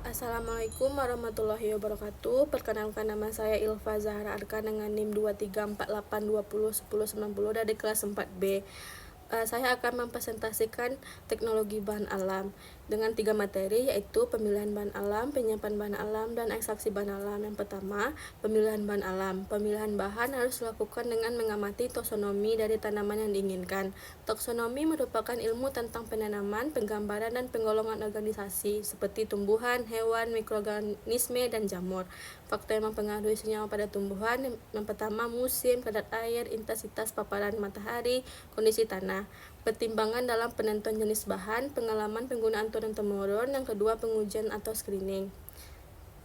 Assalamualaikum warahmatullahi wabarakatuh. Perkenalkan, nama saya Ilva Zahra Arkan dengan NIM 2348201090 dari kelas 4B. Saya akan mempresentasikan teknologi bahan alam dengan 3 materi, yaitu pemilihan bahan alam, penyiapan bahan alam, dan ekstraksi bahan alam. Yang pertama, pemilihan bahan alam. Pemilihan bahan harus dilakukan dengan mengamati taksonomi dari tanaman yang diinginkan. Taksonomi merupakan ilmu tentang penanaman, penggambaran, dan penggolongan organisasi seperti tumbuhan, hewan, mikroorganisme, dan jamur. Faktor yang mempengaruhi senyawa pada tumbuhan: yang pertama, musim, kadar air, intensitas paparan matahari, kondisi tanah. Pertimbangan dalam penentuan jenis bahan: pengalaman penggunaan turun-temurun. Yang kedua, pengujian atau screening.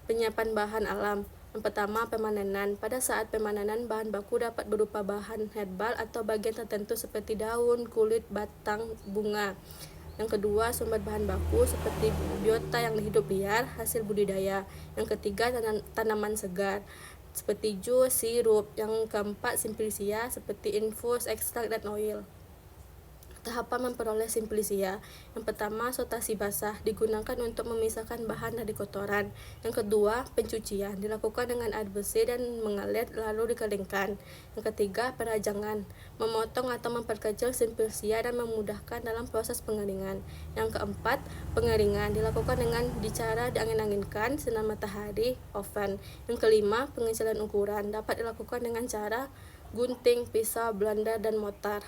Penyiapan bahan alam. Yang pertama, pemanenan. Pada saat pemanenan, bahan baku dapat berupa bahan herbal atau bagian tertentu seperti daun, kulit, batang, bunga. Yang kedua, sumber bahan baku seperti biota yang hidup liar, hasil budidaya. Yang ketiga, tanaman segar seperti jus, sirup. Yang keempat, simplicia seperti infus, ekstrak, dan oil. Tahapan memperoleh simplicia. Yang pertama, sortasi basah, digunakan untuk memisahkan bahan dari kotoran. Yang kedua, pencucian, dilakukan dengan air bersih dan mengalir lalu dikeringkan. Yang ketiga, perajangan, memotong atau memperkecil simplicia dan memudahkan dalam proses pengeringan. Yang keempat, pengeringan, dilakukan dengan cara diangin-anginkan, sinar matahari, oven. Yang kelima, pengecilan ukuran, dapat dilakukan dengan cara gunting, pisau, blender, dan mortar.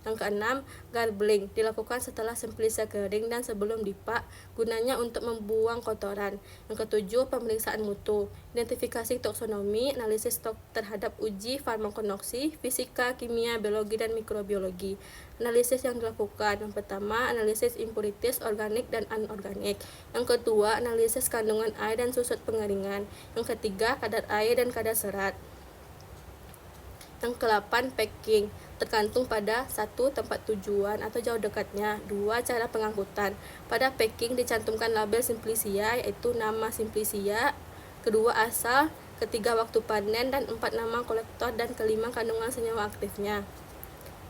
Yang keenam, garbling, dilakukan setelah simplicia kering dan sebelum dipak, gunanya untuk membuang kotoran. Yang ketujuh, pemeriksaan mutu, identifikasi taksonomi, analisis stok terhadap uji farmakonoksi, fisika, kimia, biologi, dan mikrobiologi. Analisis yang dilakukan: yang pertama, analisis impurities organik dan anorganik. Yang kedua, analisis kandungan air dan susut pengeringan. Yang ketiga, kadar air dan kadar serat. Yang ke-8, packing, tergantung pada 1. tempat tujuan atau jauh dekatnya. 2. cara pengangkutan. Pada packing dicantumkan label simplicia, yaitu nama simplicia, kedua asal, ketiga waktu panen, dan 4 nama kolektor, dan kelima kandungan senyawa aktifnya.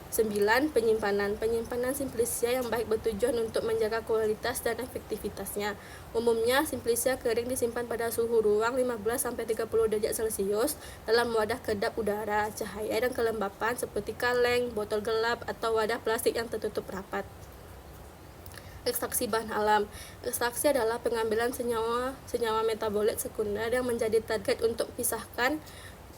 9. Penyimpanan. Penyimpanan simplicia yang baik bertujuan untuk menjaga kualitas dan efektivitasnya. Umumnya, simplicia kering disimpan pada suhu ruang 15-30 derajat Celcius dalam wadah kedap udara, cahaya, dan kelembapan seperti kaleng, botol gelap, atau wadah plastik yang tertutup rapat. Ekstraksi bahan alam. Ekstraksi adalah pengambilan senyawa metabolit sekunder yang menjadi target untuk pisahkan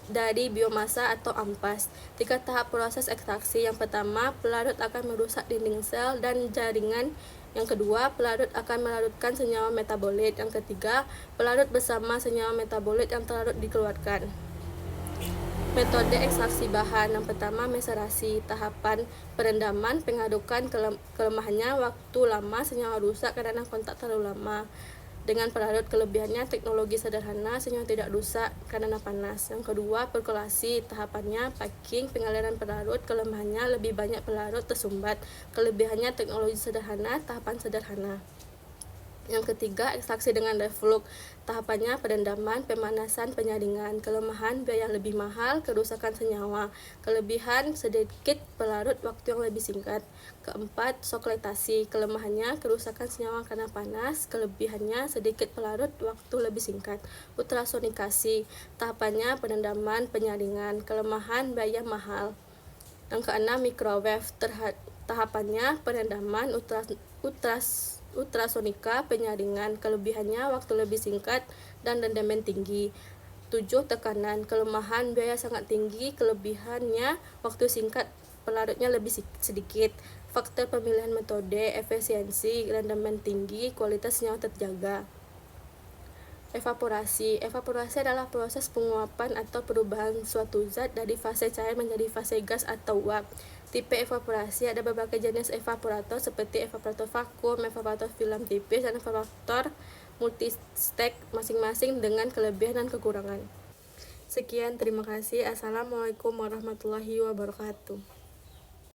dari biomasa atau ampas. 3 tahap proses ekstraksi. Yang pertama, pelarut akan merusak dinding sel dan jaringan. Yang kedua, pelarut akan melarutkan senyawa metabolit. Yang ketiga, pelarut bersama senyawa metabolit yang terlarut dikeluarkan. Metode ekstraksi bahan. Yang pertama, meserasi. Tahapan perendaman, pengadukan kelemahannya, waktu lama, senyawa rusak karena kontak terlalu lama dengan pelarut. Kelebihannya, teknologi sederhana, senyawa tidak rusak karena panas. Yang kedua, perkolasi. Tahapannya, packing, pengaliran pelarut. Kelemahannya, lebih banyak pelarut tersumbat. Kelebihannya, teknologi sederhana, tahapan sederhana. Yang ketiga, ekstraksi dengan reflux. Tahapannya, perendaman, pemanasan, penyaringan. Kelemahan, biaya lebih mahal, kerusakan senyawa. Kelebihan, sedikit pelarut, waktu yang lebih singkat. Keempat, sokletasi. Kelemahannya, kerusakan senyawa karena panas. Kelebihannya, sedikit pelarut, waktu lebih singkat. Ultrasonikasi. Tahapannya, perendaman, penyaringan. Kelemahan, biaya mahal. Yang keenam, microwave. Tahapannya, perendaman, ultrasonika, penyaringan. Kelebihannya, waktu lebih singkat dan rendamen tinggi. 7. Tekanan. Kelemahan, biaya sangat tinggi. Kelebihannya, waktu singkat, pelarutnya lebih sedikit. Faktor pemilihan metode: efisiensi, rendamen tinggi, kualitas senyawa terjaga. Evaporasi. Evaporasi adalah proses penguapan atau perubahan suatu zat dari fase cair menjadi fase gas atau uap. Tipe evaporasi: ada berbagai jenis evaporator seperti evaporator vakum, evaporator film tipis, dan evaporator multistage, masing-masing dengan kelebihan dan kekurangan. Sekian, terima kasih. Assalamualaikum warahmatullahi wabarakatuh.